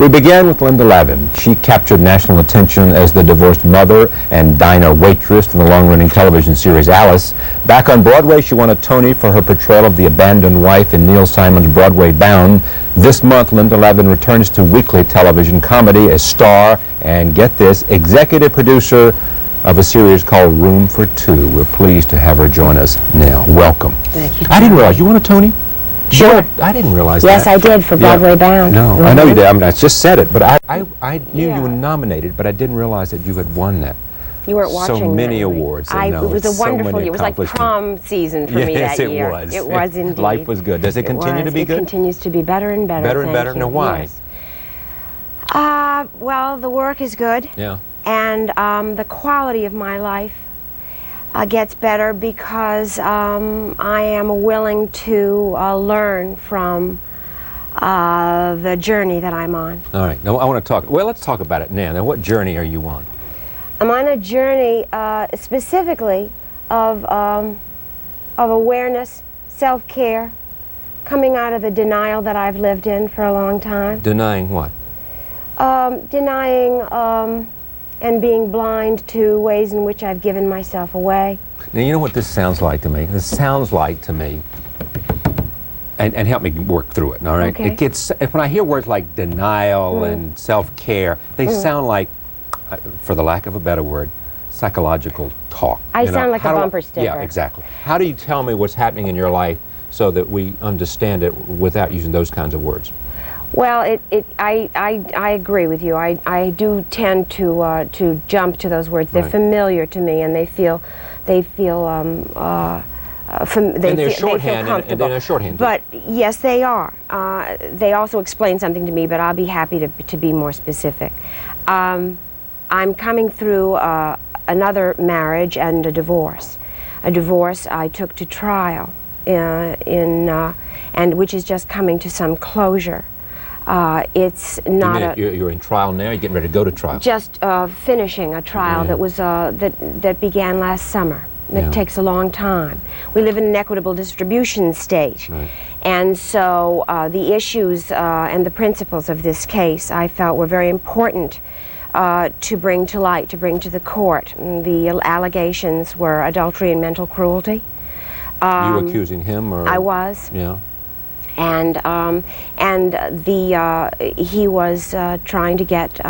We began with Linda Lavin. She captured national attention as the divorced mother and diner waitress in the long-running television series Alice. Back on Broadway, she won a Tony for her portrayal of the abandoned wife in Neil Simon's Broadway Bound. This month, Linda Lavin returns to weekly television comedy as star and, get this, executive producer of a series called Room for Two. We're pleased to have her join us now. Welcome. Thank you. I didn't realize you won a Tony. Sure. I didn't realize yes, that. Yes, I did for Broadway Bound. No, I know you did. I mean, I just said it, but I knew you were nominated, but I didn't realize that you had won that. You weren't watching. So many awards. It was a wonderful year. It was like prom season for me that year. Yes, it was. It was indeed. Life was good. Does it continue to be good? It continues to be better and better. Better and better? Now, why? Yes. Well, the work is good. Yeah. And the quality of my life gets better because I am willing to learn from the journey that I'm on. All right. Now I want to talk. Well, let's talk about it now. Now, what journey are you on? I'm on a journey specifically of awareness, self-care, coming out of the denial that I've lived in for a long time. Denying what? Denying and being blind to ways in which I've given myself away. Now, you know what this sounds like to me? This sounds like to me, and help me work through it, all right? Okay. It gets, when I hear words like denial and self-care, they sound like, for the lack of a better word, psychological talk. I sound like a bumper sticker. Yeah, exactly. How do you tell me what's happening in your life so that we understand it without using those kinds of words? Well, I agree with you. I do tend to jump to those words. They're familiar to me, and they feel shorthand, and they're shorthand. But yes, they are. They also explain something to me, but I'll be happy to be more specific. I'm coming through another marriage and a divorce. A divorce I took to trial, and which is just coming to some closure. It's not you're in trial now? You're getting ready to go to trial? Just finishing a trial that was that began last summer. It takes a long time. We live in an equitable distribution state, and so the issues and the principles of this case I felt were very important to bring to light, to bring to the court. The allegations were adultery and mental cruelty. You were accusing him, or? I was. Yeah. And he was trying to get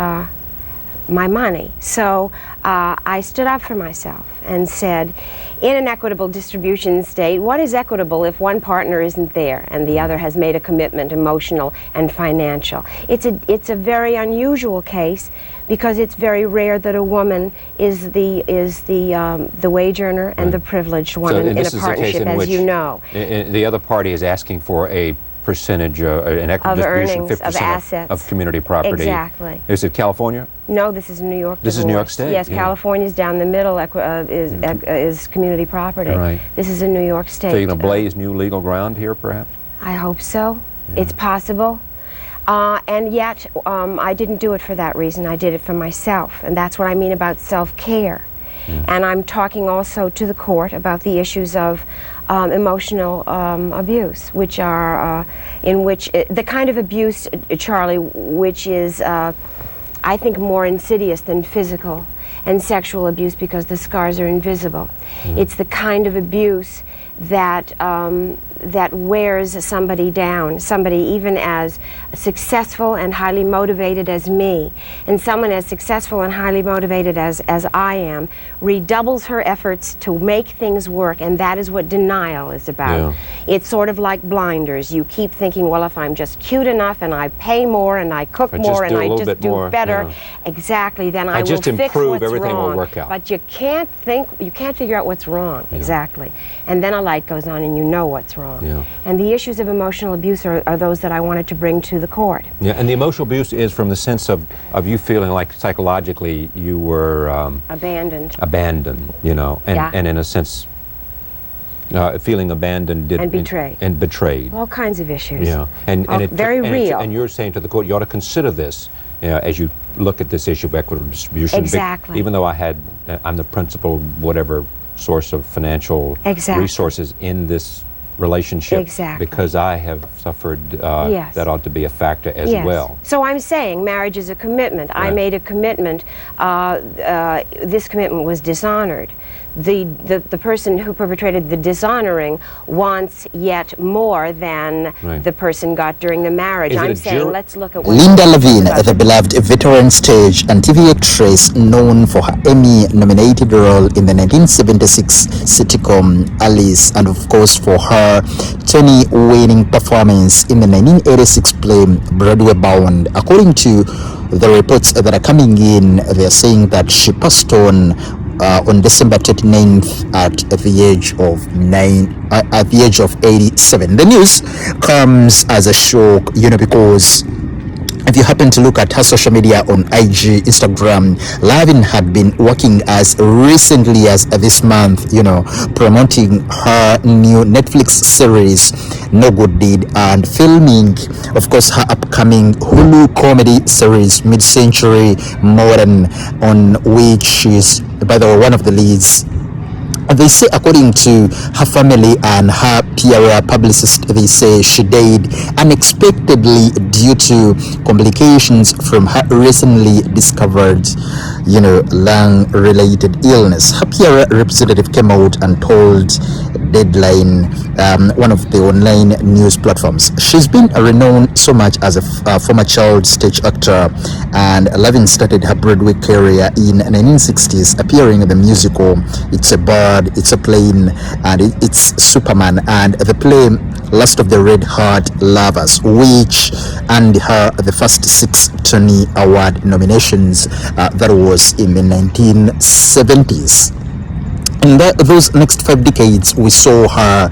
my money. So I stood up for myself and said, in an equitable distribution state, what is equitable if one partner isn't there and the other has made a commitment, emotional and financial? It's a very unusual case because it's very rare that a woman is the wage earner and the privileged one in a partnership, as you know. The other party is asking for a percentage, an equitable distribution, 50% of assets, of community property. Exactly. Is it California? No, this is New York. This is New York State. Yes, California's down the middle is community property. Right. This is in New York State. So you're going to blaze new legal ground here, perhaps? I hope so. It's possible. And yet, I didn't do it for that reason. I did it for myself, and that's what I mean about self-care. And I'm talking also to the court about the issues of emotional abuse, which are the kind of abuse, Charlie, which is I think more insidious than physical and sexual abuse because the scars are invisible. It's the kind of abuse that that wears somebody down, somebody even as successful and highly motivated as me, and someone as successful and highly motivated as I am, redoubles her efforts to make things work, and that is what denial is about. It's sort of like blinders. You keep thinking, well, if I'm just cute enough and I pay more and I cook more and I just do better, exactly, then I will fix what's everything wrong. Will work out. But you can't figure out what's wrong, exactly. And then a light goes on and you know what's wrong. And the issues of emotional abuse are those that I wanted to bring to the court. Yeah, and the emotional abuse is from the sense of you feeling like psychologically you were abandoned. Abandoned, you know, and in a sense feeling abandoned and betrayed. And betrayed. All kinds of issues. Yeah, and very real. And you're saying to the court, you ought to consider this as you look at this issue of equitable distribution. Exactly. Even though I'm the principal, whatever source of financial resources in this relationship. Exactly. Because I have suffered, Yes. that ought to be a factor as Yes. well. So I'm saying marriage is a commitment. I Right. made a commitment. This commitment was dishonored. The person who perpetrated the dishonoring wants yet more than Right. the person got during the marriage. Is it I'm a saying let's look at what Linda Lavin, about the beloved veteran stage and TV actress known for her Emmy-nominated role in the 1976 sitcom Alice, and of course for her Tony-winning performance in the 1986 play Broadway Bound. According to the reports that are coming in, they are saying that she passed on December 29th at the age of 87. The news comes as a shock, because if you happen to look at her social media on IG, Instagram, Lavin had been working as recently as this month, promoting her new Netflix series, No Good Deed, and filming, of course, her upcoming Hulu comedy series, Mid-Century Modern, on which she's, by the way, one of the leads. They say, according to her family and her PR publicist, they say she died unexpectedly due to complications from her recently discovered, lung-related illness. Her PR representative came out and told Deadline, one of the online news platforms. She's been renowned so much as a former child stage actor, and Lavin started her Broadway career in the 1960s, appearing in the musical It's a Bird, It's a Plane, and It's Superman, and the play Last of the Red Heart Lovers, which earned her the first 6 Tony Award nominations. That was in the 1970s. In those next 5 decades, we saw her,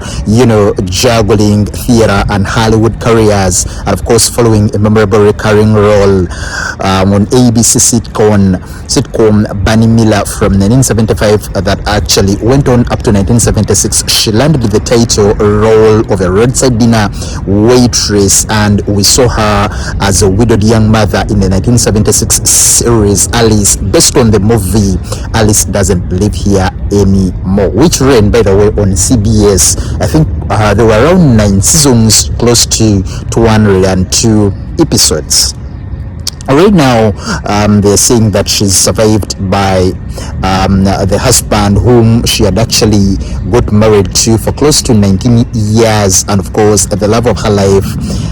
juggling theater and Hollywood careers, and of course following a memorable recurring role on ABC sitcom Bunny Miller from 1975 that actually went on up to 1976. She landed the title role of a roadside dinner waitress, and we saw her as a widowed young mother in the 1976 series Alice, based on the movie Alice Doesn't Live Here Anymore, which ran, by the way, on CBS. I think there were around 9 seasons, close to 202 episodes. Right now, they're saying that she's survived by the husband whom she had actually got married to for close to 19 years, and of course the love of her life,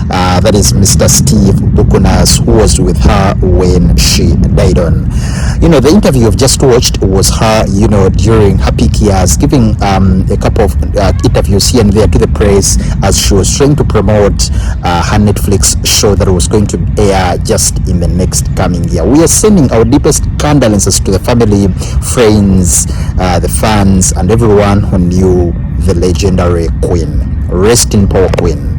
that is Mr. Steve Bukunas, who was with her when she died on. The interview you've just watched was her, during her peak years, giving a couple of interviews here and there to the press as she was trying to promote her Netflix show that was going to air just in the next coming year. We are sending our deepest condolences to the family, friends, the fans, and everyone who knew the legendary Queen. Rest in power, Queen.